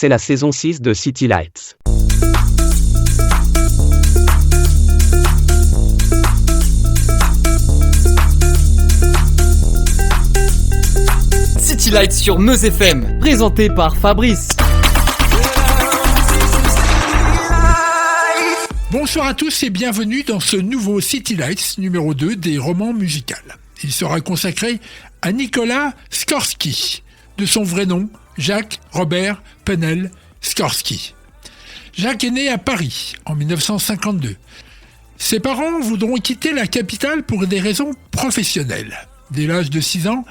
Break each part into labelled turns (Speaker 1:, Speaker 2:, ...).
Speaker 1: c'est la saison 6 de City Lights.
Speaker 2: City Lights sur Meuse FM, présenté par Fabrice.
Speaker 3: Bonsoir à tous et bienvenue dans ce nouveau City Lights numéro 2 des romans musicaux. Il sera consacré à Nicolas Skorski, de son vrai nom, Jacques Robert Penel Skorski. Jacques est né à Paris en 1952. Ses parents voudront quitter la capitale pour des raisons professionnelles. Dès l'âge de 6 ans,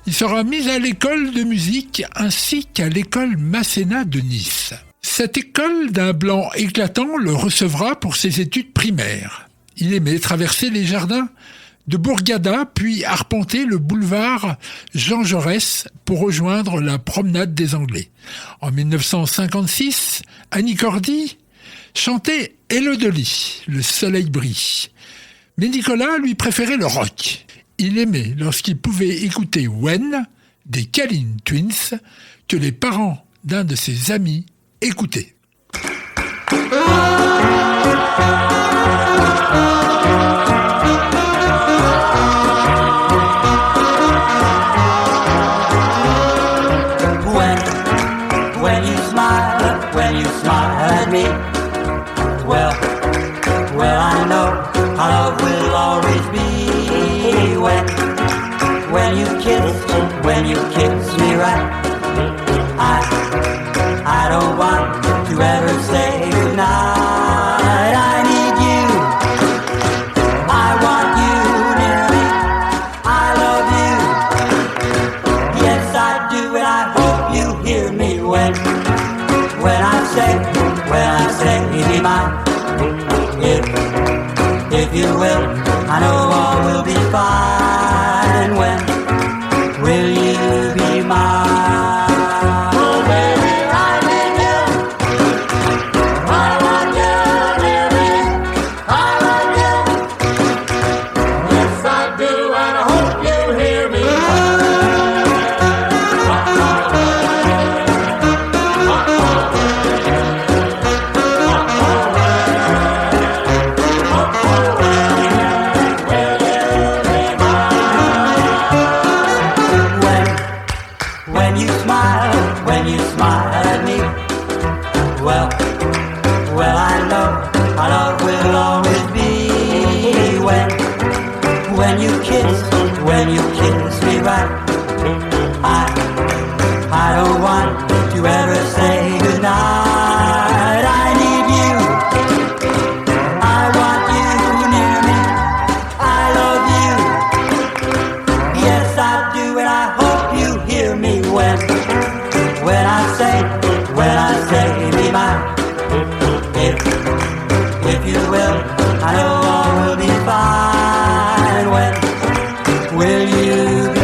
Speaker 3: il sera mis à l'école de musique ainsi qu'à l'école Masséna de Nice. Cette école d'un blanc éclatant le recevra pour ses études primaires. Il aimait traverser les jardins de Bourgada, puis arpenter le boulevard Jean Jaurès pour rejoindre la promenade des Anglais. En 1956, Annie Cordy chantait « Hello Dolly, le soleil brille ». Mais Nicolas lui préférait le rock. Il aimait lorsqu'il pouvait écouter When des Kalin Twins que les parents d'un de ses amis écoutaient.
Speaker 4: When you smile at me, well, I know our love will always be. When you kiss me right, I don't want to ever say goodnight. I need you, I want you near me, I love you, yes I do, and I hope you hear me when I say, be mine, if you will, I know all will be fine. When will you be mine? Oh baby, I need you, I want you near me, I love you, yes I do, and I hope you hear me. When you smile at me, well, I know our love will always be. When you kiss me right, I don't want to ever say goodnight. I need you, I want you near me, I love you, yes I do, and I hope you hear me when I say, be mine, if you will, I know all will be fine. When will you be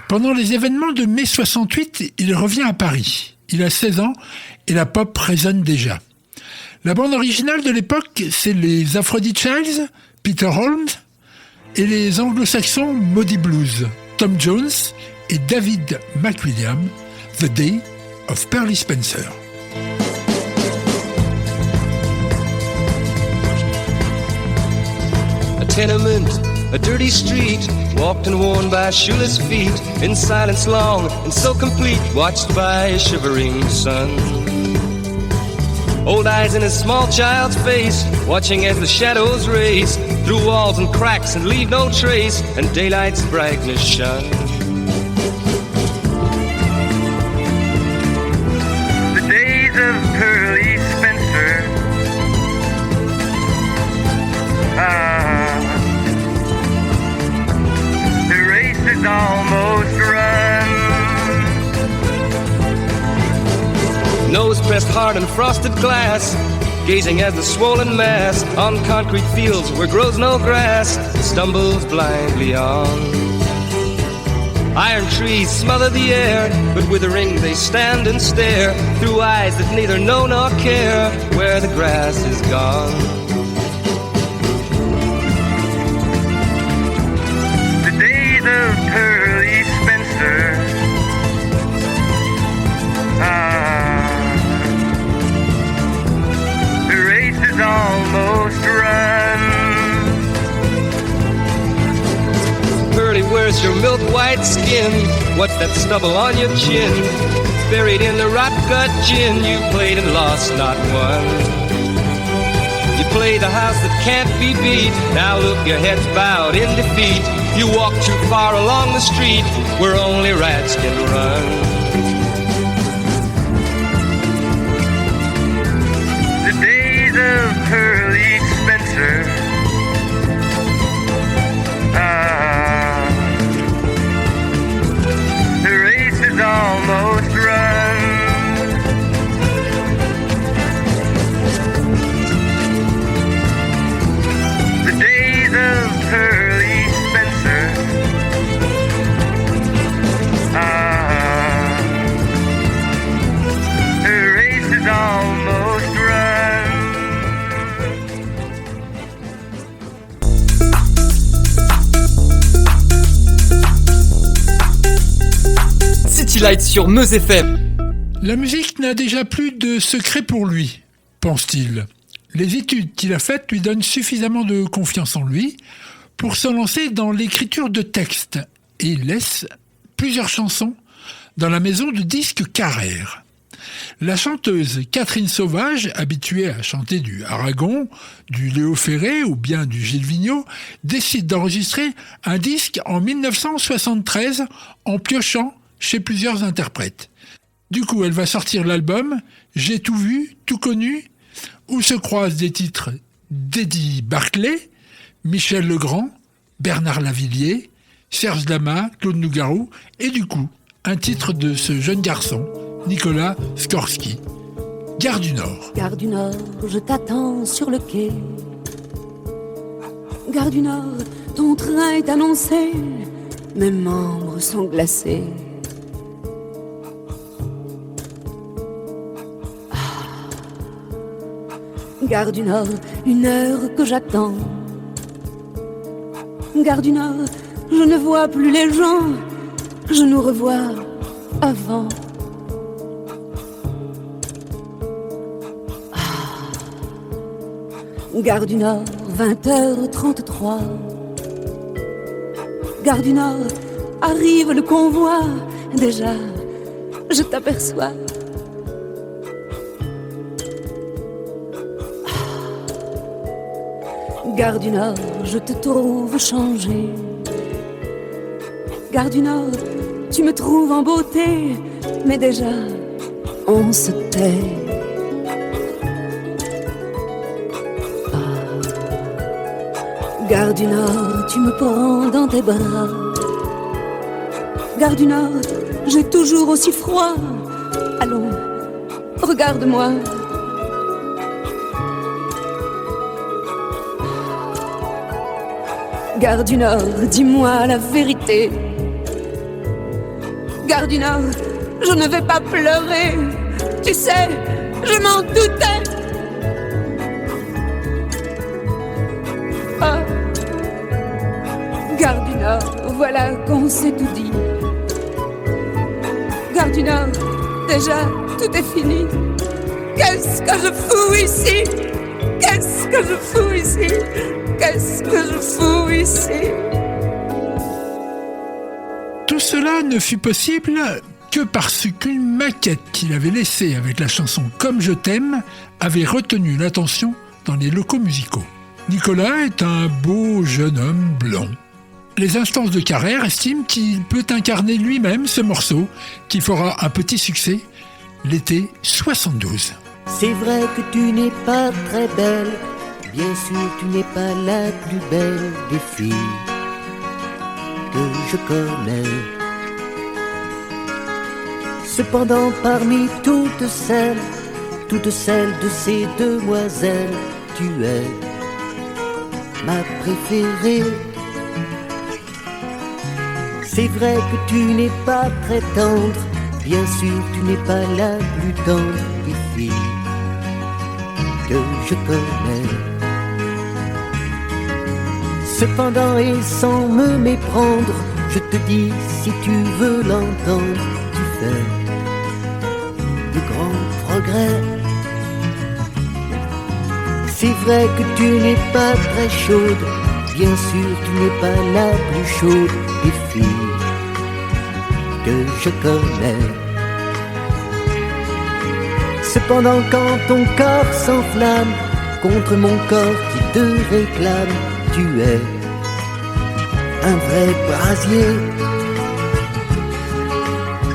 Speaker 3: Pendant les événements de mai 68, il revient à Paris. Il a 16 ans et la pop résonne déjà. La bande originale de l'époque, c'est les Aphrodite Childs, Peter Holmes, et les anglo-saxons Moody Blues, Tom Jones et David McWilliam, The Day of Pearly Spencer.
Speaker 5: A tenement, a dirty street, walked and worn by shoeless feet, in silence long and so complete, watched by a shivering sun. Old eyes in a small child's face, watching as the shadows race through walls and cracks and leave no trace, and daylight's brightness shone.
Speaker 6: The days of Pearly Spencer, the race is almost run.
Speaker 5: Nose pressed hard on frosted glass, gazing at the swollen mass on concrete fields where grows no grass, stumbles blindly on. Iron trees smother the air, but withering they stand and stare through eyes that neither know nor care where the grass is gone.
Speaker 6: The days of Pearly Spencer. The race is almost run.
Speaker 5: Pearly, where's your milk white skin? What's that stubble on your chin? Buried in the rot gut gin, you played and lost, not won. You play the house that can't be beat. Now look, your head's bowed in defeat. You walk too far along the street where only rats can run.
Speaker 6: The days of Pearly Spencer. The race is almost run. The days of Pearly Spencer. The race is almost run.
Speaker 2: City Lights sur Meuse FM.
Speaker 3: La musique n'a déjà plus de secret pour lui, pense-t-il. Les études qu'il a faites lui donnent suffisamment de confiance en lui pour se lancer dans l'écriture de textes et il laisse plusieurs chansons dans la maison de disques Carrère. La chanteuse Catherine Sauvage, habituée à chanter du Aragon, du Léo Ferré ou bien du Gilles Vigneault, décide d'enregistrer un disque en 1973 en piochant chez plusieurs interprètes. Du coup, elle va sortir l'album « J'ai tout vu, tout connu », où se croisent des titres d'Eddie Barclay, Michel Legrand, Bernard Lavilliers, Serge Lama, Claude Nougaro, et du coup, un titre de ce jeune garçon, Nicolas Skorsky, Gare du Nord.
Speaker 7: Gare du Nord, je t'attends sur le quai. Gare du Nord, ton train est annoncé, mes membres sont glacés. Gare du Nord, 1 heure que j'attends. Gare du Nord, je ne vois plus les gens, je nous revois avant. Gare du Nord, 20h33. Gare du Nord, arrive le convoi, déjà, je t'aperçois. Gare du Nord, je te trouve changé. Gare du Nord, tu me trouves en beauté, mais déjà, on se tait. Gare du Nord, tu me prends dans tes bras. Gare du Nord, j'ai toujours aussi froid. Allons, regarde-moi. Gare du Nord, dis-moi la vérité. Gare du Nord, je ne vais pas pleurer. Tu sais, je m'en doutais. Oh, Gare du Nord, voilà qu'on s'est tout dit. Gare du Nord, déjà tout est fini. Qu'est-ce que je fous ici? Qu'est-ce que je fous ici? Qu'est-ce que je fous ici?
Speaker 3: Tout cela ne fut possible que parce qu'une maquette qu'il avait laissée avec la chanson « Comme je t'aime » avait retenu l'attention dans les locaux musicaux. Nicolas est un beau jeune homme blond. Les instances de Carrère estiment qu'il peut incarner lui-même ce morceau qui fera un petit succès l'été 72.
Speaker 8: C'est vrai que tu n'es pas très belle, bien sûr tu n'es pas la plus belle des filles que je connais. Cependant parmi toutes celles de ces demoiselles, tu es ma préférée. C'est vrai que tu n'es pas très tendre, bien sûr tu n'es pas la plus tendre des filles que je connais. Cependant et sans me méprendre, je te dis si tu veux l'entendre, tu fais de grands progrès. C'est vrai que tu n'es pas très chaude, bien sûr tu n'es pas la plus chaude des filles que je connais. Cependant quand ton corps s'enflamme contre mon corps qui te réclame, tu es un vrai brasier.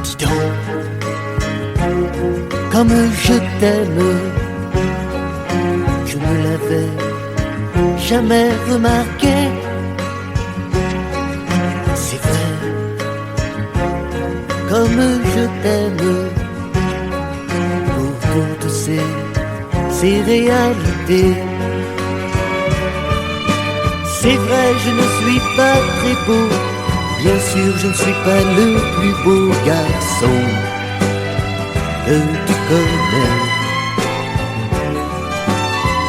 Speaker 8: Dis donc, comme je t'aime, je ne l'avais jamais remarqué. C'est vrai, comme je t'aime, pour toutes ces réalités. C'est vrai, je ne suis pas très beau, bien sûr je ne suis pas le plus beau garçon que tu connais.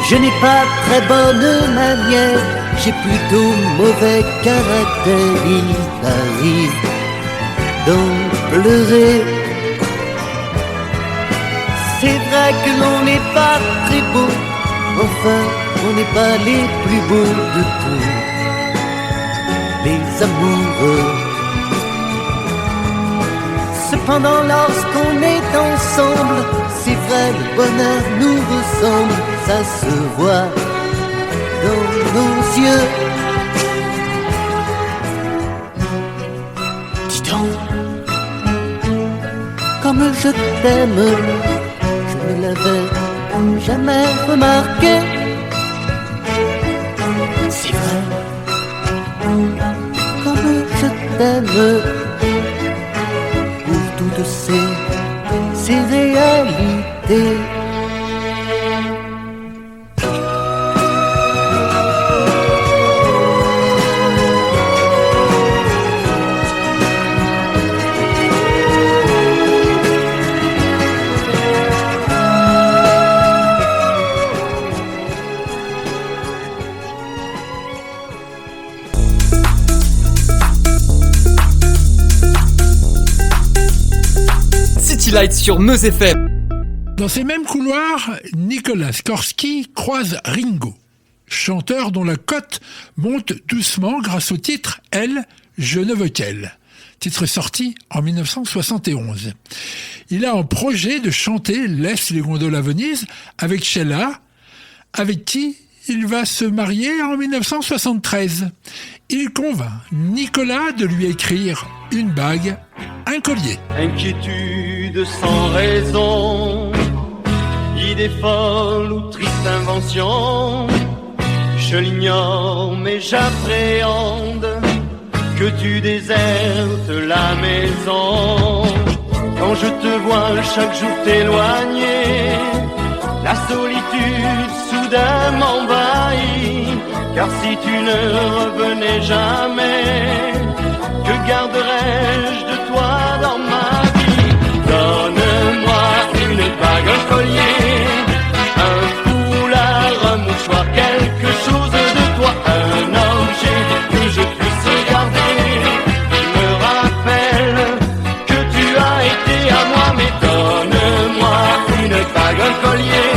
Speaker 8: Je n'ai pas très bonne manière, j'ai plutôt mauvais caractère. Il t'arrive d'en pleurer. C'est vrai que l'on n'est pas très beau, enfin on n'est pas les plus beaux de tous les amoureux. Cependant lorsqu'on est ensemble, c'est vrai le bonheur nous ressemble, ça se voit dans nos yeux. Dis donc, comme je t'aime, je ne l'avais jamais remarqué. C'est vrai, comme je t'aime, pour toutes ces réalités.
Speaker 2: City Lights sur Meuse FM.
Speaker 3: Dans ces mêmes couloirs, Nicolas Skorsky croise Ringo, chanteur dont la cote monte doucement grâce au titre « Elle, je ne veux qu'elle », titre sorti en 1971. Il a en projet de chanter « Laisse les gondoles à Venise » avec Sheila, avec qui il va se marier en 1973. Il convainc Nicolas de lui écrire une bague, un collier.
Speaker 9: Inquiétude sans raison, idée folle ou triste invention, je l'ignore mais j'appréhende que tu désertes la maison. Quand je te vois chaque jour t'éloigner, la solitude soudain m'envahit. Car si tu ne revenais jamais, que garderais-je de toi dans ma vie? Donne-moi une bague, un collier, un foulard, un mouchoir, quelque chose de toi, un objet que je puisse garder. Je me rappelle que tu as été à moi, mais donne-moi une bague, un collier,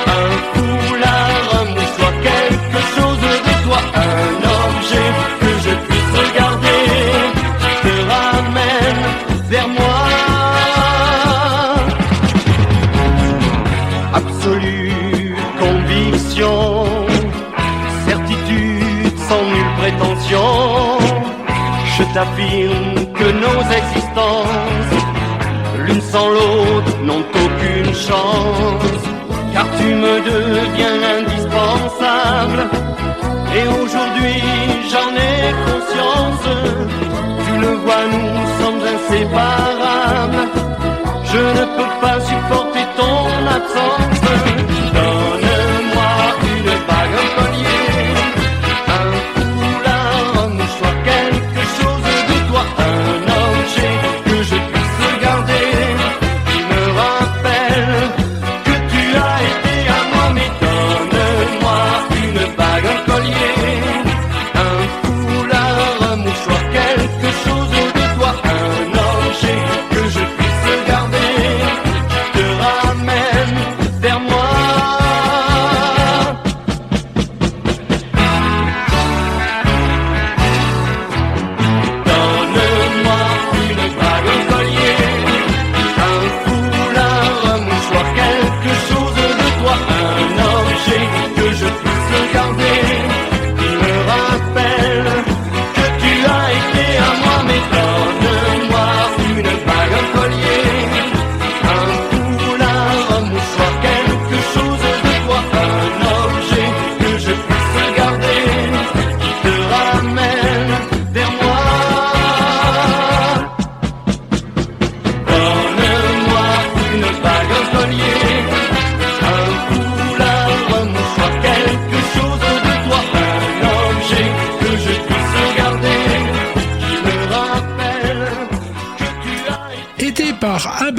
Speaker 9: un foulard, un mouchoir, quelque chose de toi, un objet que je puisse garder. Je te ramène vers moi. Absolue conviction, certitude sans nulle prétention, je t'affirme que nos existences, l'une sans l'autre, n'ont aucune chance. Car tu me deviens indispensable, et aujourd'hui j'en ai conscience. Tu le vois, nous sommes inséparables, je ne peux pas supporter ton absence. Donne-moi une bague, un collier, un foulard, un mouchoir, quelque chose de toi,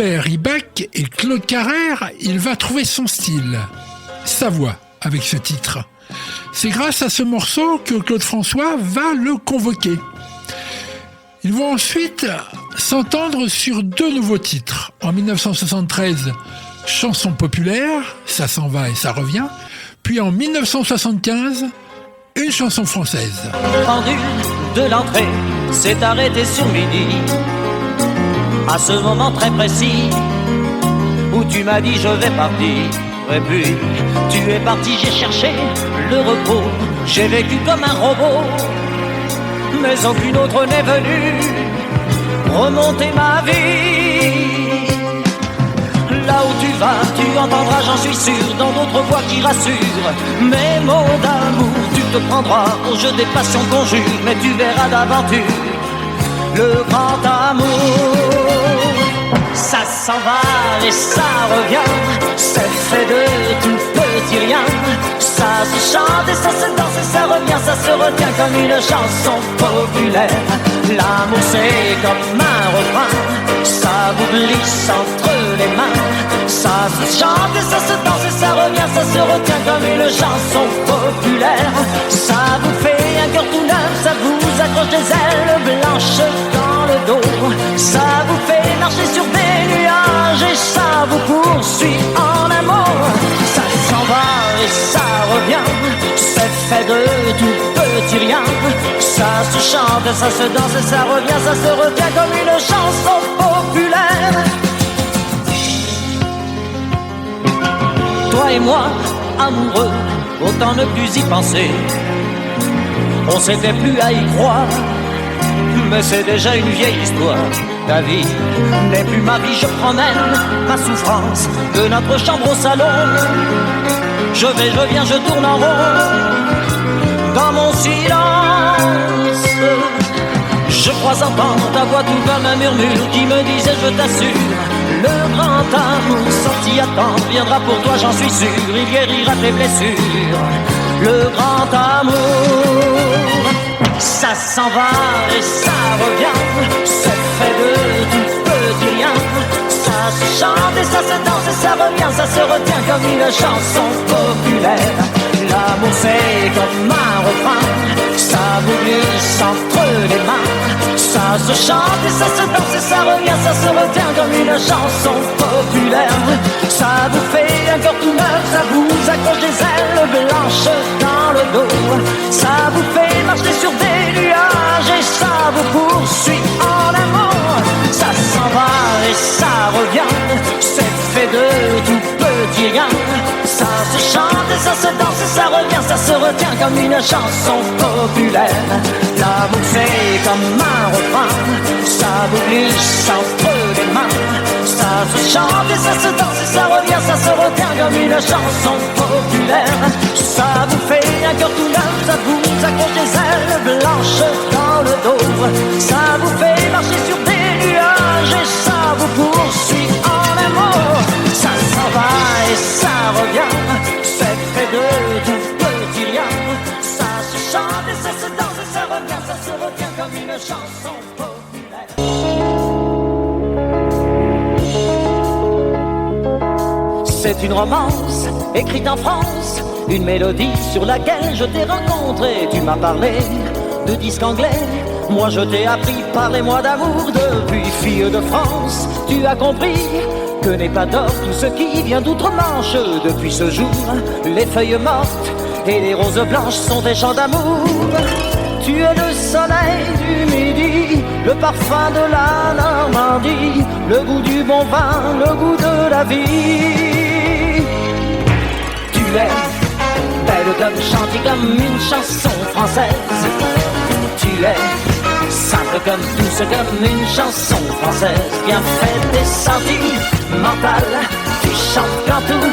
Speaker 3: Robert Ibac et Claude Carrère, il va trouver son style, sa voix avec ce titre. C'est grâce à ce morceau que Claude François va le convoquer. Ils vont ensuite s'entendre sur 2 nouveaux titres. En 1973, chanson populaire, ça s'en va et ça revient. Puis en 1975, une chanson française.
Speaker 10: Le pendu de l'entrée s'est arrêté sur midi. À ce moment très précis où tu m'as dit je vais partir. Et puis tu es parti, j'ai cherché le repos. J'ai vécu comme un robot, mais aucune autre n'est venue remonter ma vie. Là où tu vas, tu entendras, j'en suis sûr, dans d'autres voix qui rassurent. Mes mots d'amour, tu te prendras au jeu des passions qu'on jure, mais tu verras d'aventure le grand amour. Ça s'en va et ça revient, c'est fait de tout petit rien. Ça se chante et ça se danse et ça revient, ça se retient comme une chanson populaire. L'amour c'est comme un refrain, ça vous glisse entre les mains. Ça se chante et ça se danse et ça revient, ça se retient comme une chanson populaire. Ça vous fait un cœur tout neuf, ça vous accroche des ailes blanches dans le dos. Ça vous fait marcher sur des nuages et ça vous poursuit en amour. Ça s'en va et ça revient, c'est fait de tout petit rien. Ça se chante, ça se danse et ça revient, ça se retient comme une chanson populaire. Toi et moi, amoureux, autant ne plus y penser. On s'était plus à y croire, mais c'est déjà une vieille histoire. Ta vie n'est plus ma vie, je promène ma souffrance de notre chambre au salon. Je vais, je viens, je tourne en rond dans mon silence. Je crois entendre ta voix tout comme un murmure qui me disait je t'assure, le grand amour sorti à temps viendra pour toi, j'en suis sûr, il guérira tes blessures. Le grand amour, ça s'en va et ça revient, c'est fait de tout petit rien. Ça se chante et ça se danse et ça revient, ça se retient comme une chanson populaire. L'amour c'est comme un refrain, ça vous glisse entre les mains. Ça se chante et ça se danse et ça revient, ça se retient comme une chanson populaire. Ça vous fait un cœur tout neuf, ça vous accroche des ailes blanches dans le dos. Ça vous fait marcher sur des nuages et ça vous poursuit en amour. Ça s'en va et ça revient, c'est fait de tout petit rien. Ça se chante et ça se danse et ça revient, ça se retient comme une chanson populaire. L'amour c'est comme un refrain, ça vous glisse entre les mains. Ça se chante et ça se danse et ça revient, ça se retient comme une chanson populaire. Ça vous fait un cœur tout neuf, ça vous accroche des ailes blanches dans le dos. Ça vous fait marcher sur des nuages et ça vous poursuit en amour. Ça s'en va et ça revient, c'est fait de tout petit rien. Ça se chante et ça se danse et ça revient, ça se retient comme une chanson populaire. C'est une romance écrite en France, une mélodie sur laquelle je t'ai rencontré. Tu m'as parlé de disques anglais, moi je t'ai appris, parlez-moi d'amour. Depuis fille de France, tu as compris que n'est pas d'or tout ce qui vient d'outre-Manche. Depuis ce jour, les feuilles mortes et les roses blanches sont des chants d'amour. Tu es le soleil du midi, le parfum de la Normandie, le goût du bon vin, le goût de la vie. Tu es belle comme chantée comme une chanson française. Tu es simple comme douce comme une chanson française. Bien faite et sentimentale, tu chantes quand tout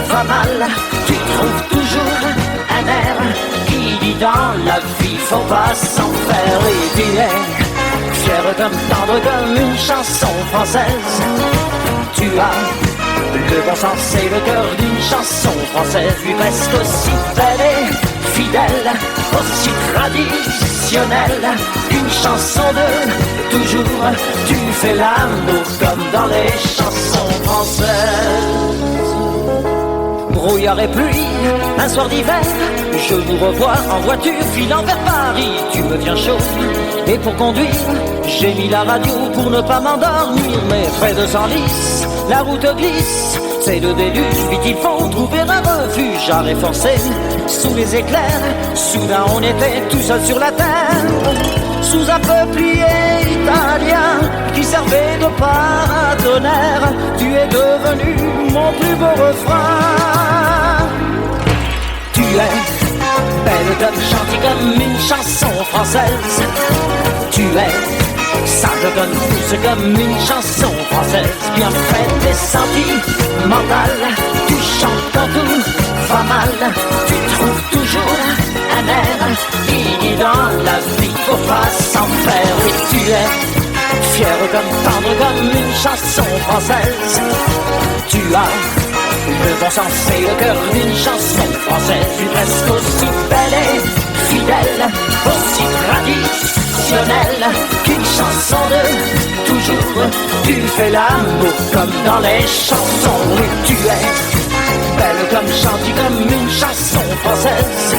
Speaker 10: va mal. Tu trouves toujours un air qui dit dans la vie faut pas s'en faire. Et tu es fière comme tendre comme une chanson française. Tu as le bon sens et le cœur d'une chanson française. Lui reste aussi belle et fidèle, aussi traditionnelle traditionnelle, une chanson de toujours. Tu fais l'amour comme dans les chansons françaises. Brouillard et pluie, un soir d'hiver, je vous revois en voiture filant vers Paris. Tu me viens chaud, et pour conduire, j'ai mis la radio pour ne pas m'endormir. Mais près de Senlis, la route glisse, c'est le déluge, vite il faut trouver un refuge. Arrêt forcé, sous les éclairs, soudain on était tout seul sur la terre. Sous un peuplier italien qui servait de paratonnerre, tu es devenu mon plus beau refrain. Tu es belle comme gentille comme une chanson française. Tu es simple comme douce comme une chanson française. Bien faite et sentimentale, tu chantes quand tout va mal. Tu trouves toujours un air qui dit dans la vie faut pas s'en faire. Et tu es fière comme tendre comme une chanson française. Tu as le bon sens et le cœur d'une chanson française. Tu es presque aussi belle et fidèle, aussi traditionnelle qu'une chanson de toujours. Tu fais l'amour comme dans les chansons. Oui, tu es belle comme gentille comme une chanson française.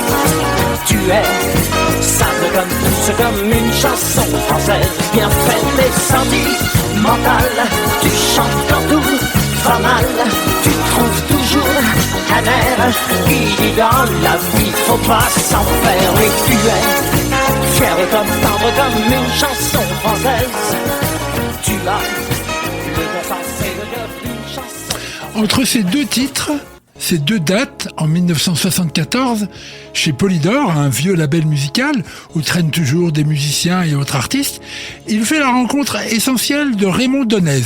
Speaker 10: Tu es simple comme douce comme une chanson française. Bien faite et sentimentale, tu chantes quand tout va mal. Tu trouves toujours un air qui dit dans la vie faut pas s'en faire. Et tu es fière comme tendre comme une chanson française. Tu as le bon sens et le cœur d'une chanson.
Speaker 3: Entre ces deux titres, ces deux dates, en 1974, chez Polydor, un vieux label musical où traînent toujours des musiciens et autres artistes, il fait la rencontre essentielle de Raymond Donez.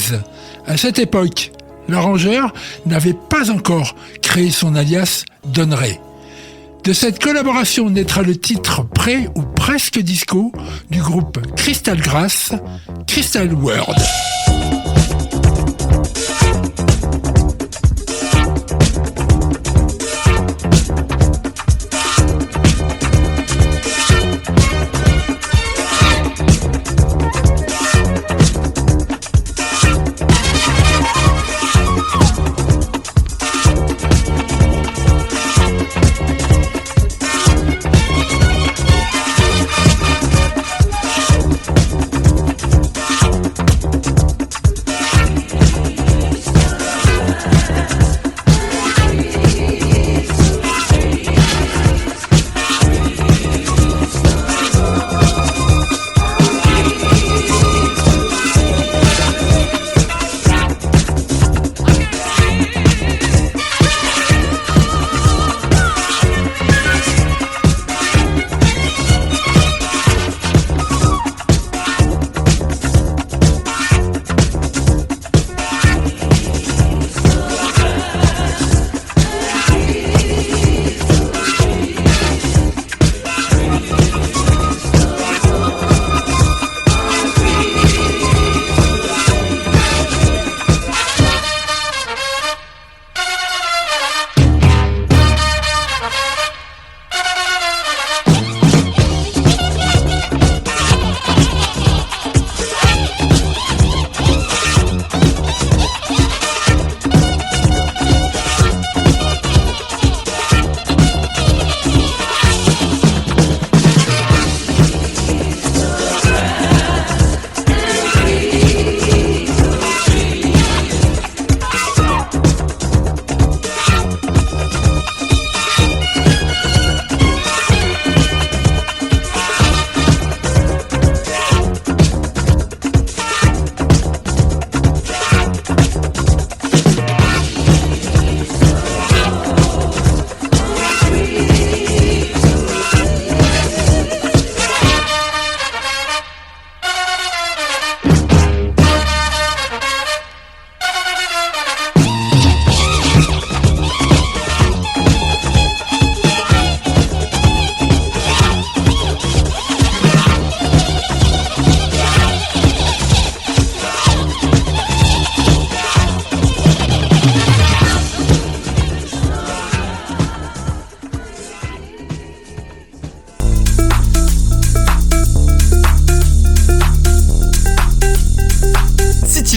Speaker 3: À cette époque, l'arrangeur n'avait pas encore créé son alias Don Ray. De cette collaboration naîtra le titre pré ou presque disco du groupe Crystal Grass, Crystal World.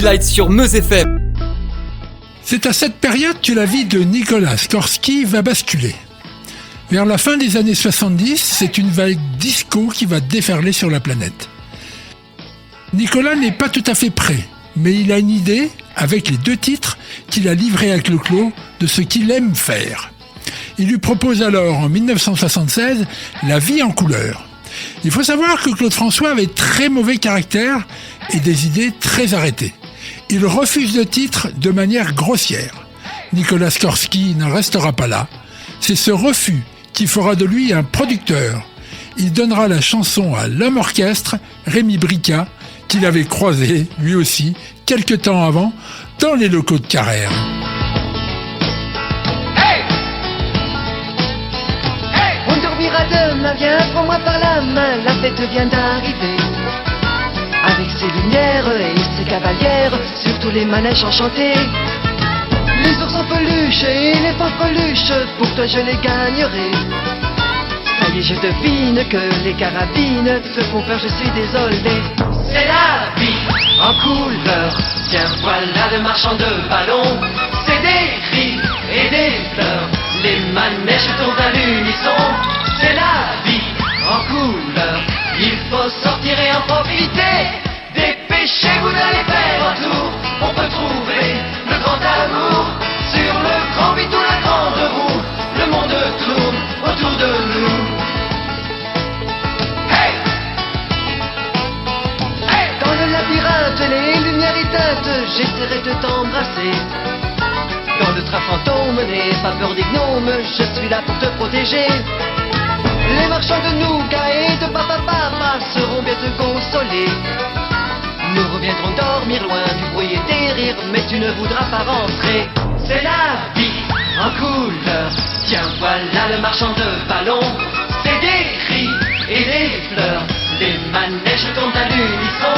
Speaker 2: Light sur Meuse FM.
Speaker 3: C'est à cette période que la vie de Nicolas Skorski va basculer. Vers la fin des années 70, c'est une vague disco qui va déferler sur la planète. Nicolas n'est pas tout à fait prêt, mais il a une idée, avec les 2 titres qu'il a livrés à Clo-Clo, de ce qu'il aime faire. Il lui propose alors, en 1976, La vie en couleur. Il faut savoir que Claude François avait très mauvais caractère et des idées très arrêtées. Il refuse le titre de manière grossière. Nicolas Skorski ne restera pas là. C'est ce refus qui fera de lui un producteur. Il donnera la chanson à l'homme orchestre, Rémi Brica, qu'il avait croisé, lui aussi, quelque temps avant, dans les locaux de Carrère.
Speaker 11: On dormira demain, viens, prends-moi par la main, la fête vient d'arriver. Avec ses lumières et ses cavalières, sur tous les manèges enchantés. Les ours en peluche et les fanfreluches, pour toi je les gagnerai. Ça y est, je devine que les carabines te font peur, je suis désolé. C'est la vie en couleur, tiens voilà le marchand de ballons. C'est des cris et des pleurs, les manèges tournent à l'unisson. C'est la vie en couleur, il faut sortir et en profiter. Dépêchez-vous d'aller faire un tour, on peut trouver le grand amour. Sur le grand vide ou la grande roue, le monde tourne autour de nous. Hey! Hey! Dans le labyrinthe, les lumières éteintes, j'essaierai de t'embrasser. Dans le train fantôme, n'aie pas peur des gnomes, je suis là pour te protéger. Les marchands de nougat et de papa seront bien te consoler. Nous reviendrons dormir loin du bruit et des rires, mais tu ne voudras pas rentrer. C'est la vie en couleur, tiens voilà le marchand de ballons. C'est des cris et des fleurs, les manèges tombent à l'unisson.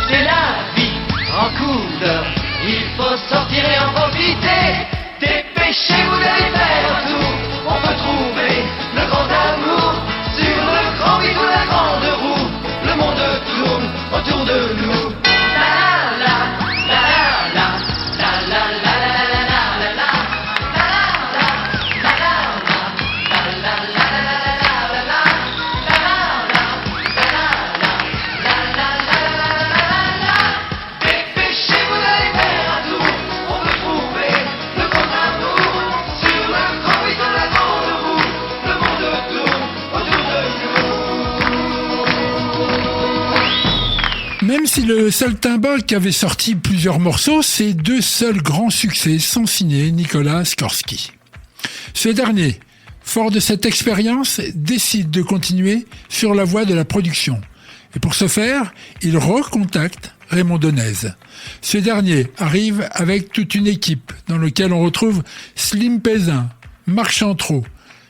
Speaker 11: C'est la vie en couleur, il faut sortir et en profiter. Dépêchez-vous d'aller faire un tour, on peut trouver le grand amour. Sur le grand vide ou la grande roue, le monde tourne autour de nous. La la la la la la la la la la la. Dépêchez-vous d'aller faire un tour, on peut trouver le grand amour. Sur le grand vide ou la grande roue, le monde tourne autour de nous.
Speaker 3: Même si le Saltimbanque avait sorti plusieurs morceaux, ses 2 seuls grands succès sont signés Nicolas Skorski. Ce dernier, fort de cette expérience, décide de continuer sur la voie de la production. Et pour ce faire, il recontacte Raymond Donez. Ce dernier arrive avec toute une équipe dans laquelle on retrouve Slim Pézin, Marc Chantreau.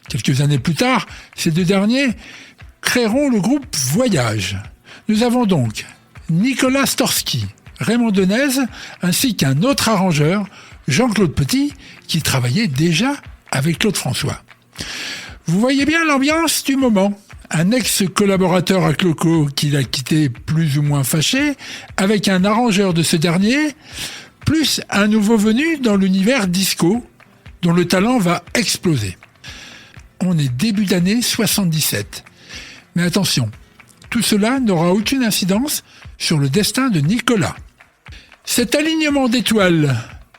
Speaker 3: Quelques années plus tard, ces 2 derniers créeront le groupe Voyage. Nous avons donc Nicolas Skorski, Raymond Donez, ainsi qu'un autre arrangeur, Jean-Claude Petit, qui travaillait déjà avec Claude François. Vous voyez bien l'ambiance du moment. Un ex-collaborateur à Clo-Clo qu'il a quitté plus ou moins fâché, avec un arrangeur de ce dernier, plus un nouveau venu dans l'univers disco, dont le talent va exploser. On est début d'année 77. Mais attention, tout cela n'aura aucune incidence sur le destin de Nicolas. Cet alignement d'étoiles,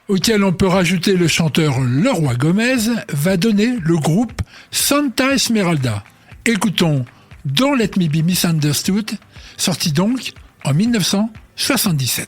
Speaker 3: auquel on peut rajouter le chanteur Leroy Gomez, va donner le groupe Santa Esmeralda. Écoutons Don't Let Me Be Misunderstood, sorti donc en 1977.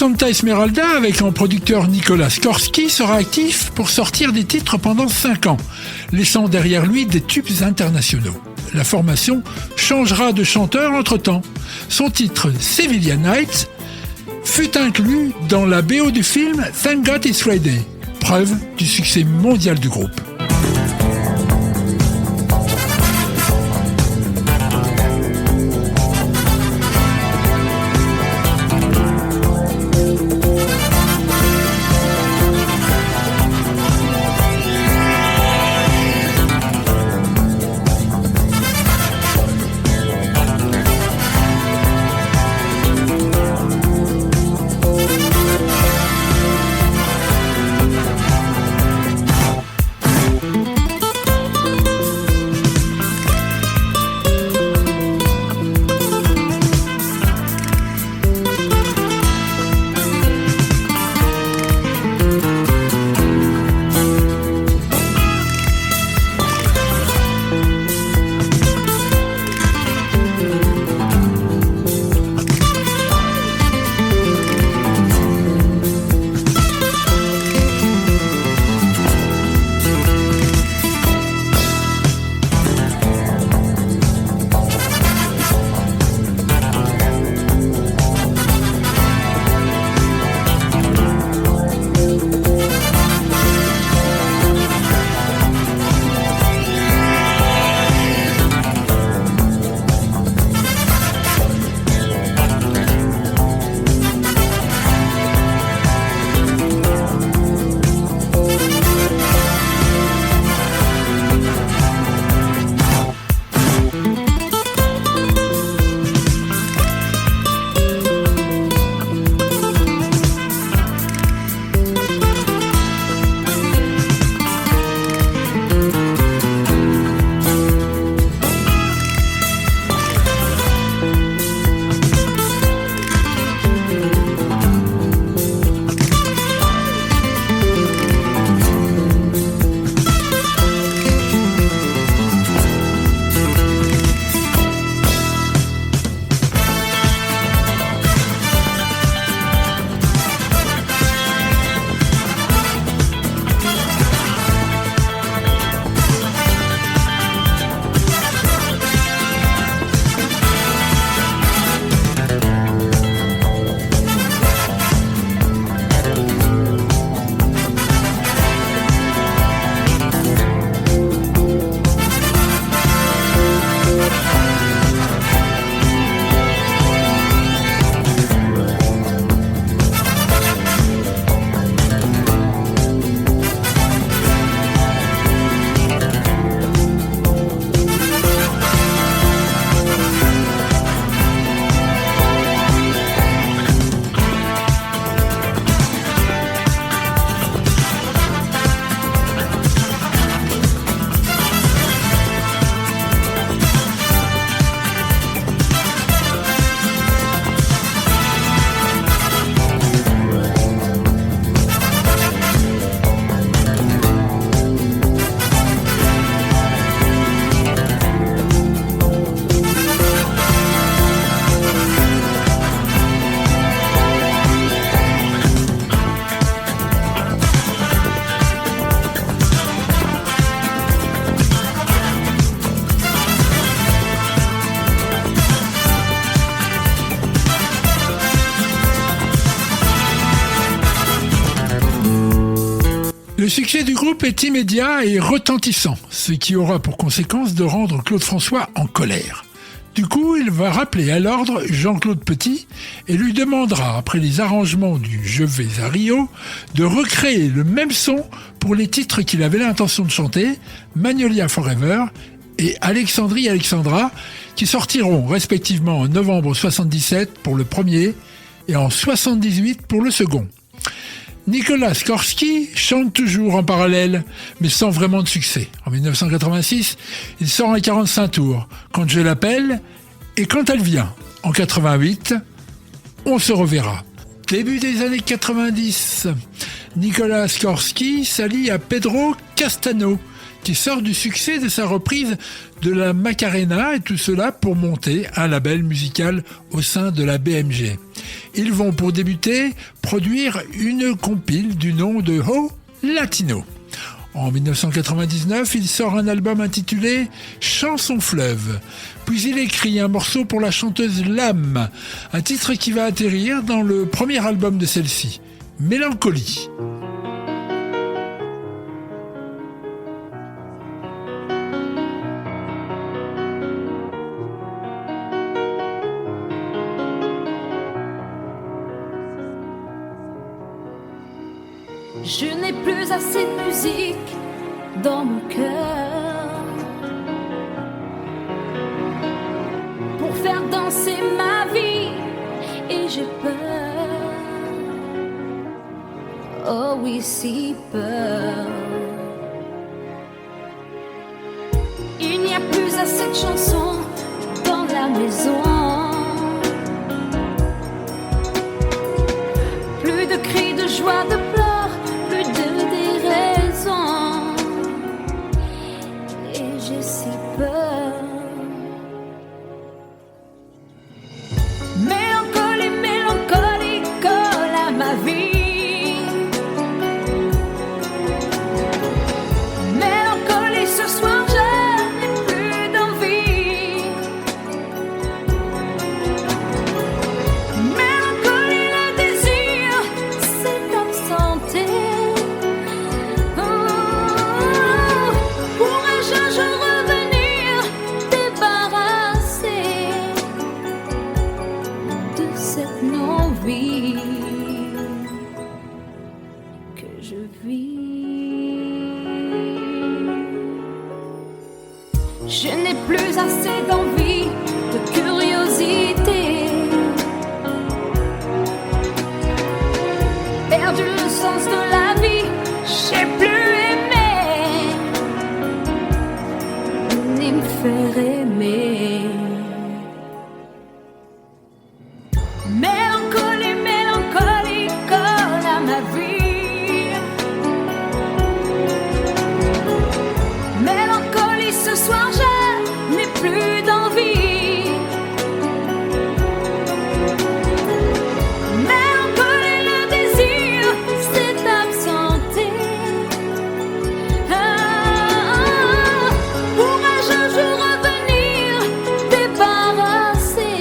Speaker 3: Santa Esmeralda, avec un producteur Nicolas Skorsky, sera actif pour sortir des titres pendant 5 ans, laissant derrière lui des tubes internationaux. La formation changera de chanteur entre-temps. Son titre Sevilla Nights fut inclus dans la BO du film Thank God It's Friday, preuve du succès mondial du groupe. Le succès du groupe est immédiat et retentissant, ce qui aura pour conséquence de rendre Claude François en colère. Du coup, il va rappeler à l'ordre Jean-Claude Petit et lui demandera, après les arrangements du Je vais à Rio, de recréer le même son pour les titres qu'il avait l'intention de chanter, Magnolia Forever et Alexandrie Alexandra, qui sortiront respectivement en novembre 77 pour le premier et en 78 pour le second. Nicolas Skorsky chante toujours en parallèle, mais sans vraiment de succès. En 1986, il sort un 45 tours, Quand je l'appelle et Quand elle vient. En 88, on se reverra. Début des années 90, Nicolas Skorsky s'allie à Pedro Castano, qui sort du succès de sa reprise de la Macarena, et tout cela pour monter un label musical au sein de la BMG. Ils vont pour débuter produire une compile du nom de Ho Latino. En 1999, il sort un album intitulé Chanson Fleuve. Puis il écrit un morceau pour la chanteuse Lame, un titre qui va atterrir dans le premier album de celle-ci, Mélancolie.
Speaker 12: Je n'ai plus assez de musique dans mon cœur pour faire danser ma vie et j'ai peur. Oh oui, si peur. Il n'y a plus assez de chansons dans la maison. Plus de cris de joie, de pleurs. Des raisons et j'ai si peur. Mélancolie, mélancolie colle à ma vie. Mélancolie, ce soir je n'ai plus d'envie. Mélancolie, le désir s'est absenté. Je n'ai plus assez d'envie, de curiosité. Perdu le sens de la vie, j'ai plus aimé, ni me faire aimer. Mélancolie, mélancolie colle à ma vie. Mélancolie, ce soir je n'ai plus d'envie. Mélancolie, le désir s'est absenté. Pourrais-je un jour revenir débarrassé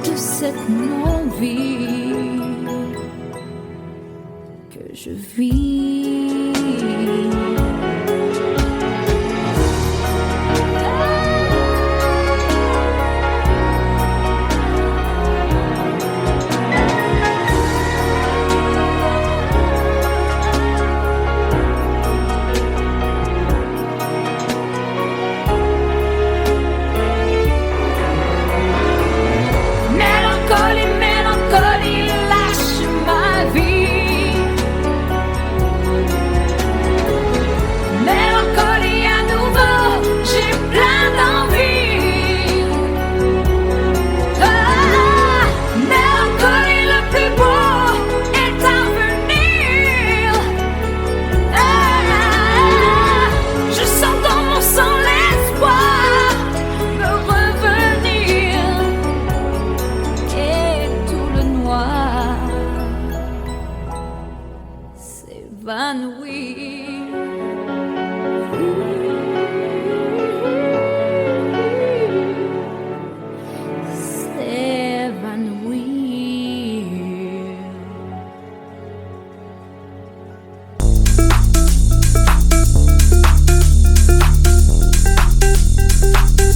Speaker 12: de cette non-vie que je vis?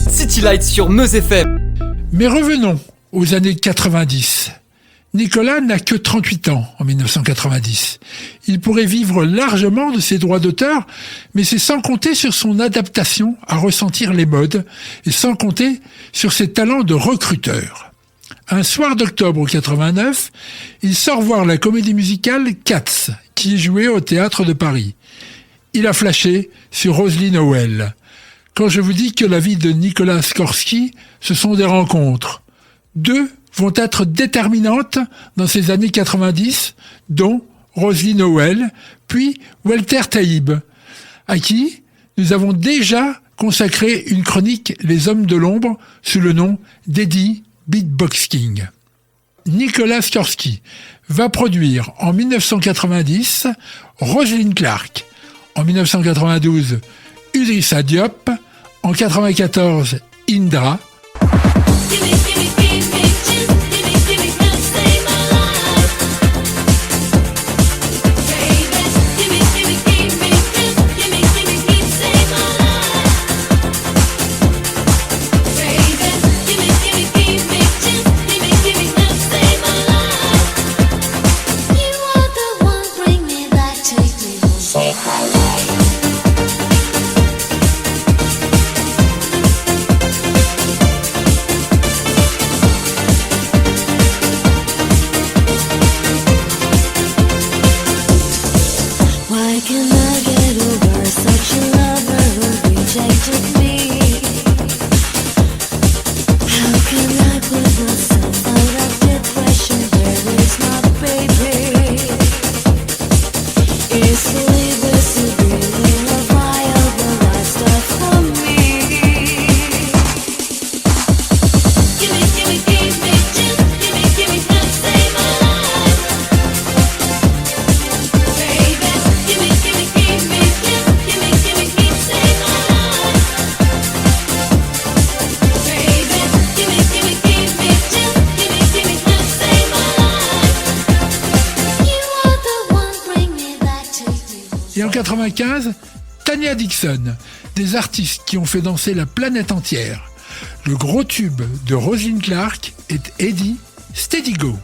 Speaker 2: City Lights sur Meuse FM.
Speaker 3: Mais revenons aux années 90. Nicolas n'a que 38 ans en 1990. Il pourrait vivre largement de ses droits d'auteur, mais c'est sans compter sur son adaptation à ressentir les modes et sans compter sur ses talents de recruteur. Un soir d'octobre 89, il sort voir la comédie musicale Cats, qui est jouée au Théâtre de Paris. Il a flashé sur Roselyne Howell. Quand je vous dis que la vie de Nicolas Skorsky, ce sont des rencontres. Deux vont être déterminantes dans ces années 90, dont Roselyne Howell, puis Walter Taïb, à qui nous avons déjà consacré une chronique Les Hommes de l'Ombre sous le nom d'Eddie Beatbox King. Nicolas Skorsky va produire en 1990 Rosalind Clark, en 1992 Idrissa Diop, en 1994 Indra, et en 1995, Tanya Dixon, des artistes qui ont fait danser la planète entière. Le gros tube de Rosalind Clark est Eddie Steady Go.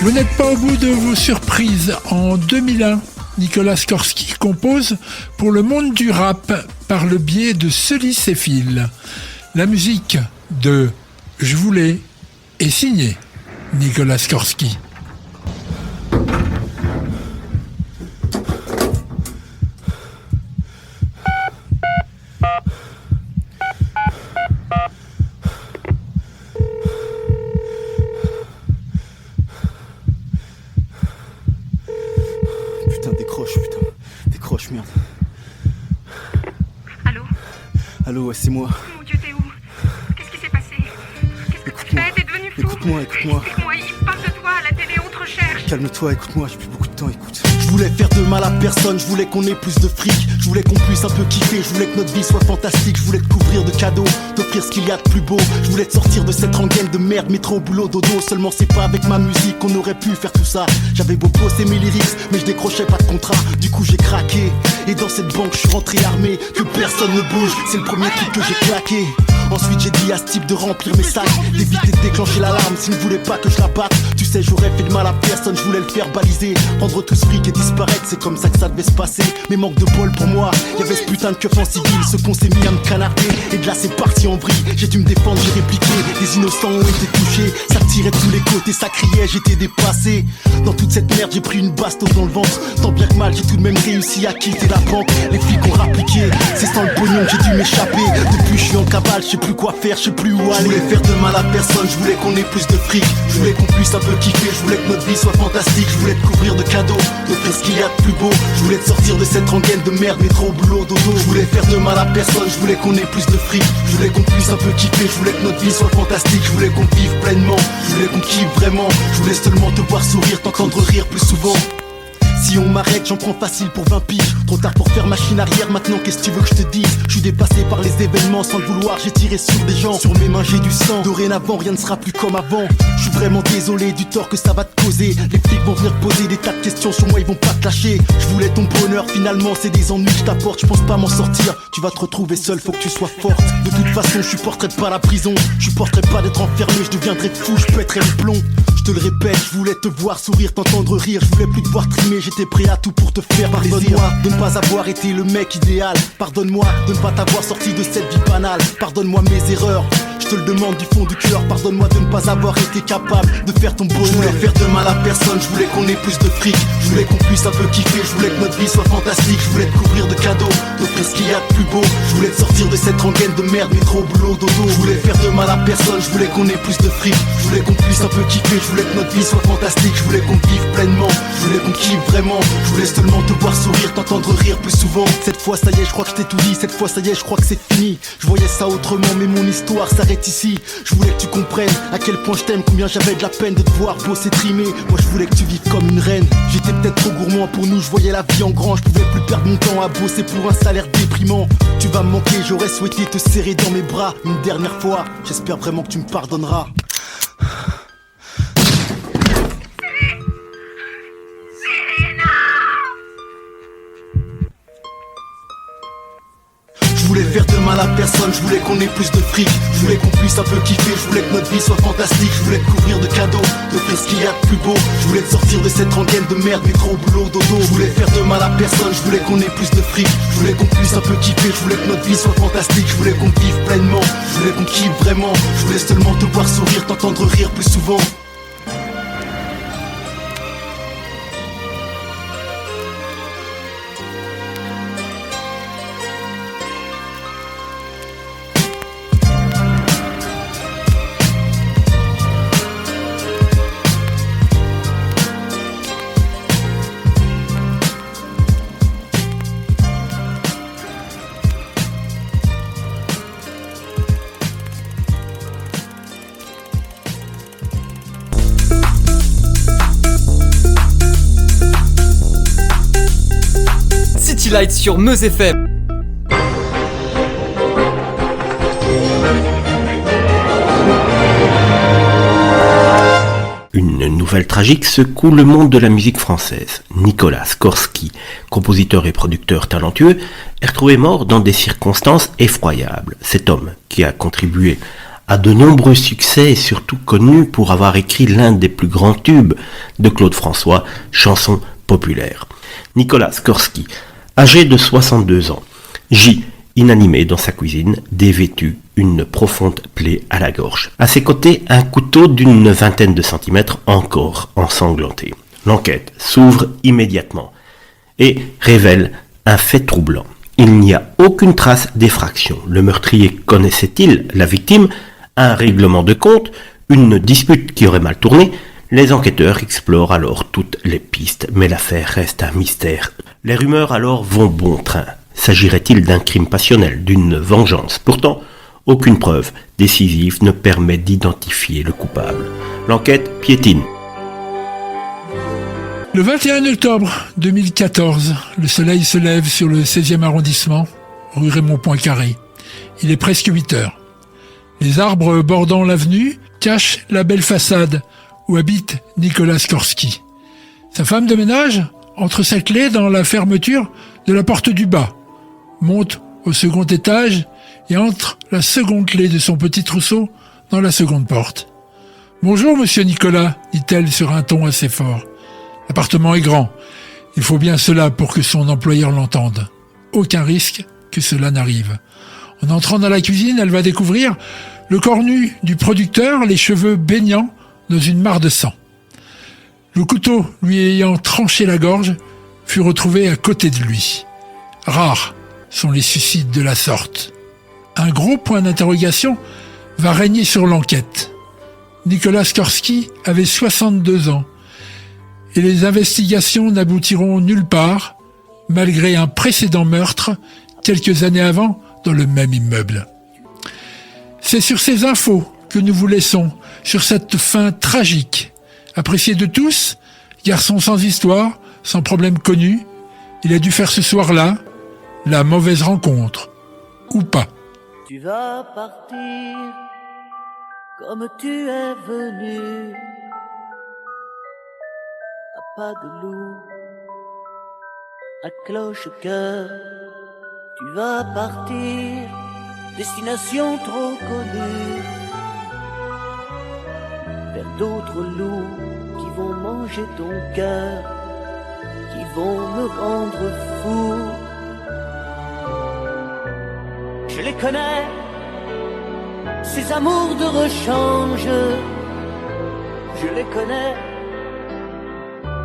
Speaker 3: Vous n'êtes pas au bout de vos surprises. En 2001, Nicolas Skorsky compose pour le monde du rap par le biais de Sully Céphile. La musique de Je voulais est signée Nicolas Skorsky.
Speaker 13: Décroche, merde.
Speaker 14: Allô?
Speaker 13: Allô, ouais, c'est moi.
Speaker 14: Mon Dieu, t'es où? Qu'est-ce qui s'est passé? Qu'est-ce que tu fais? T'es devenu fou?
Speaker 13: Écoute-moi.
Speaker 14: Explique-moi, il parle de toi, à la télé, on te recherche.
Speaker 13: Calme-toi, écoute-moi, j'ai plus beaucoup de temps, écoute. Je voulais faire de mal à personne, je voulais qu'on ait plus de fric. Je voulais qu'on puisse un peu kiffer, je voulais que notre vie soit fantastique. Je voulais te couvrir de cadeaux, t'offrir ce qu'il y a de plus beau. Je voulais te sortir de cette rengaine de merde, métro, boulot, dodo. Seulement c'est pas avec ma musique qu'on aurait pu faire tout ça. J'avais beau bosser mes lyrics, mais je décrochais pas de contrat. Du coup j'ai craqué, et dans cette banque je suis rentré armé. Que personne ne bouge, c'est le premier truc que j'ai claqué. Ensuite j'ai dit à ce type de remplir mes sacs, d'éviter de déclencher l'alarme s'il ne voulait pas que je la batte. Tu sais j'aurais fait de mal à personne, je voulais le faire baliser. Prendre tout ce fric et disparaître, c'est comme ça que ça devait se passer. Mais manque de bol pour moi, y'avait ce putain de keuf en civil. Ce qu'on s'est mis à me canarder, et de là c'est parti en vrille. J'ai dû me défendre, j'ai répliqué, des innocents ont été touchés. Ça tirait de tous les côtés, ça criait, j'étais dépassé. Dans toute cette merde j'ai pris une bastos dans le ventre. Tant bien que mal j'ai tout de même réussi à quitter la banque. Les flics ont rappliqué, c'est sans le pognon que j'ai dû m'échapper. Depuis je suis en cavale, je sais plus quoi faire, je sais plus où aller. Je voulais faire de mal à personne, je voulais qu'on ait plus de fric. Je voulais qu'on puisse un peu kiffer, je voulais que notre vie soit fantastique. Je voulais te couvrir de cadeaux, t'offrir ce qu'il y a de plus beau. Je voulais te sortir de cette rengaine de merde, métro, boulot, dodo. Je voulais faire de mal à personne, je voulais qu'on ait plus de fric. Je voulais qu'on puisse un peu kiffer, je voulais que notre vie soit fantastique. Je voulais qu'on vive pleinement, je voulais qu'on kiffe vraiment. Je voulais seulement te voir sourire, t'entendre rire plus souvent. Si on m'arrête, j'en prends facile pour 20 piges. Trop tard pour faire machine arrière, maintenant qu'est-ce que tu veux que je te dise? Je suis dépassé par les événements, sans le vouloir, j'ai tiré sur des gens. Sur mes mains j'ai du sang, dorénavant rien ne sera plus comme avant. Je suis vraiment désolé du tort que ça va te causer. Les flics vont venir poser des tas de questions sur moi, ils vont pas te lâcher. Je voulais ton bonheur, finalement c'est des ennuis que je t'apporte. Je pense pas m'en sortir, tu vas te retrouver seul, faut que tu sois forte. De toute façon je supporterai pas la prison, je supporterai pas d'être enfermé, je deviendrai fou, je pèterai le plomb. Je te le répète, je voulais te voir sourire, t'entendre rire. Je voulais plus te voir trimer, j'étais prêt à tout pour te faire. Pardonne-moi de ne pas avoir été le mec idéal. Pardonne-moi de ne pas t'avoir sorti de cette vie banale. Pardonne-moi mes erreurs, je te le demande du fond du cœur. Pardonne-moi de ne pas avoir été capable de faire ton bonheur. Je voulais faire de mal à personne, je voulais qu'on ait plus de fric. Je voulais qu'on puisse un peu kiffer, je voulais que notre vie soit fantastique. Je voulais te couvrir de cadeaux, t'offrir ce qu'il y a de plus beau. Je voulais te sortir de cette rengaine de merde, métro, boulot, dodo. Je voulais faire de mal à personne, je voulais qu'on ait plus de fric. Je voulais qu'on puisse un peu kiffer, je voulais que notre vie soit fantastique. Je voulais qu'on vive pleinement, je voulais qu'on kiffe vraiment. Je voulais seulement te voir sourire, t'entendre rire plus souvent. Cette fois ça y est, je crois que je t'ai tout dit. Cette fois ça y est, je crois que c'est fini. Je voyais ça autrement, mais mon histoire s'arrête ici. Je voulais que tu comprennes à quel point je t'aime, combien j'avais de la peine de te voir bosser trimer. Moi je voulais que tu vives comme une reine. J'étais peut-être trop gourmand pour nous, je voyais la vie en grand. Je pouvais plus perdre mon temps à bosser pour un salaire déprimant. Tu vas me manquer, j'aurais souhaité te serrer dans mes bras une dernière fois. J'espère vraiment que tu me pardonneras. Je voulais faire de mal à personne, je voulais qu'on ait plus de fric. Je voulais qu'on puisse un peu kiffer, je voulais que notre vie soit fantastique. Je voulais te couvrir de cadeaux, te faire ce qu'il y a de plus beau. Je voulais te sortir de cette rengaine de merde, métro, boulot, dodo. Je voulais faire de mal à personne, je voulais qu'on ait plus de fric. Je voulais qu'on puisse un peu kiffer, je voulais que notre vie soit fantastique. Je voulais qu'on vive pleinement, je voulais qu'on kiffe vraiment. Je voulais seulement te voir sourire, t'entendre rire plus souvent.
Speaker 2: City Lights sur Meuse FM.
Speaker 15: Une nouvelle tragique secoue le monde de la musique française. Nicolas Skorsky, compositeur et producteur talentueux, est retrouvé mort dans des circonstances effroyables. Cet homme, qui a contribué a de nombreux succès et surtout connu pour avoir écrit l'un des plus grands tubes de Claude François, chanson populaire. Nicolas Skorsky, âgé de 62 ans, gît inanimé dans sa cuisine, dévêtu, une profonde plaie à la gorge. À ses côtés, un couteau d'une vingtaine de centimètres encore ensanglanté. L'enquête s'ouvre immédiatement et révèle un fait troublant. Il n'y a aucune trace d'effraction. Le meurtrier connaissait-il la victime? Un règlement de compte? Une dispute qui aurait mal tourné? Les enquêteurs explorent alors toutes les pistes, mais l'affaire reste un mystère. Les rumeurs alors vont bon train. S'agirait-il d'un crime passionnel, d'une vengeance? Pourtant, aucune preuve décisive ne permet d'identifier le coupable. L'enquête piétine.
Speaker 3: Le 21 octobre 2014, le soleil se lève sur le 16e arrondissement, rue Raymond Poincaré. Il est presque 8 heures. Les arbres bordant l'avenue cachent la belle façade où habite Nicolas Skorsky. Sa femme de ménage entre sa clé dans la fermeture de la porte du bas, monte au second étage et entre la seconde clé de son petit trousseau dans la seconde porte. « Bonjour, monsieur Nicolas », dit-elle sur un ton assez fort. L'appartement est grand. Il faut bien cela pour que son employeur l'entende. Aucun risque que cela n'arrive. En entrant dans la cuisine, elle va découvrir le corps nu du producteur, les cheveux baignant dans une mare de sang. Le couteau lui ayant tranché la gorge fut retrouvé à côté de lui. Rares sont les suicides de la sorte. Un gros point d'interrogation va régner sur l'enquête. Nicolas Skorsky avait 62 ans et les investigations n'aboutiront nulle part, malgré un précédent meurtre quelques années avant dans le même immeuble. C'est sur ces infos que nous vous laissons, sur cette fin tragique. Apprécié de tous, garçon sans histoire, sans problème connu, il a dû faire ce soir-là la mauvaise rencontre, ou pas.
Speaker 8: Tu vas partir comme tu es venu, à pas de loup, à cloche-cœur. Tu vas partir, destination trop connue, vers d'autres loups qui vont manger ton cœur, qui vont me rendre fou. Je les connais, ces amours de rechange, je les connais.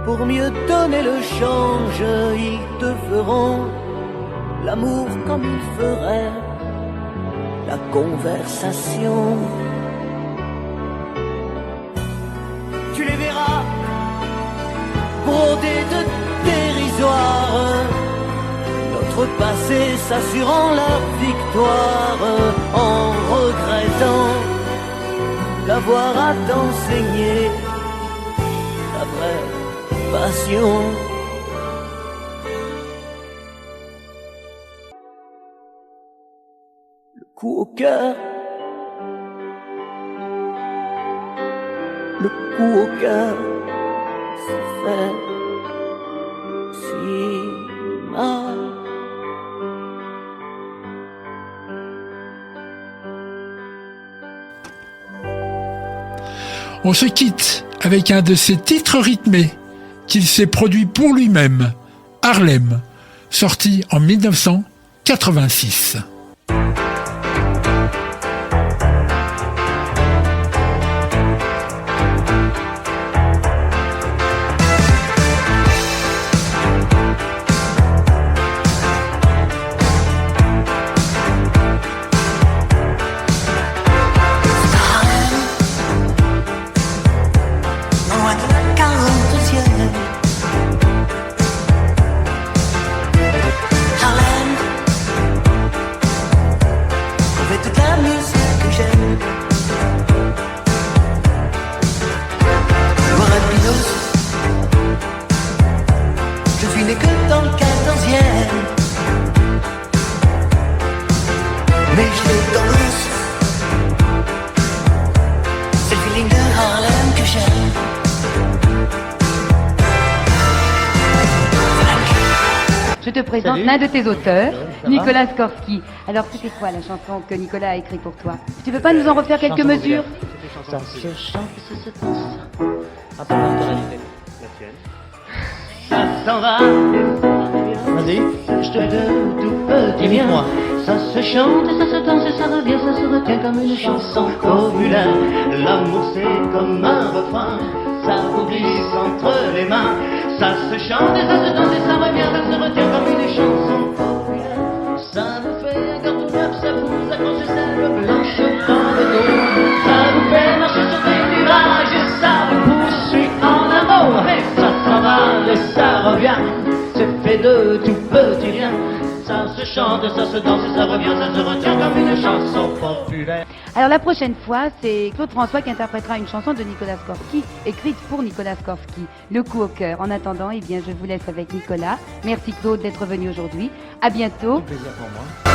Speaker 8: Pour mieux donner le change, ils te feront l'amour comme ils feraient la conversation. Tu les verras brodés de dérisoire, notre passé s'assurant leur victoire, en regrettant d'avoir à t'enseigner la vraie passion. Le coup au cœur, le coup au cœur se fait si mal.
Speaker 3: On se quitte avec un de ses titres rythmés qu'il s'est produit pour lui-même, Harlem, sorti en 1986.
Speaker 16: Harlem, Je te présente l'un de tes auteurs, Nicolas Skorsky. Alors, c'était quoi la chanson que Nicolas a écrite pour toi? Tu veux pas nous en refaire quelques mesures?
Speaker 10: Ça se chante, ça se danse.
Speaker 9: Ça s'en va.
Speaker 10: Vas-y.
Speaker 9: Je te donne tout petit bien.
Speaker 10: Moi.
Speaker 9: Ça se chante, ça se danse et ça revient, ça se retient comme une chanson populaire. L'amour c'est comme un refrain, ça vous glisse entre les mains. Ça se chante et ça se danse et ça revient, ça se retient comme une chanson populaire. Ça vous fait un cœur tout neuf, ça vous accroche et ça le blanche dans le dos. Ça vous fait marcher sur des nuages et ça vous poursuit en amour. Et ça s'en va et ça revient, c'est fait de tout petit rien. Ça se chante, ça se danse et ça revient, ça se retient comme une chanson populaire.
Speaker 16: Alors la prochaine fois, c'est Claude François qui interprétera une chanson de Nicolas Skorsky, écrite pour Nicolas Skorsky, Le coup au cœur. En attendant, eh bien, je vous laisse avec Nicolas. Merci Claude d'être venu aujourd'hui. À bientôt.
Speaker 10: Un plaisir pour moi.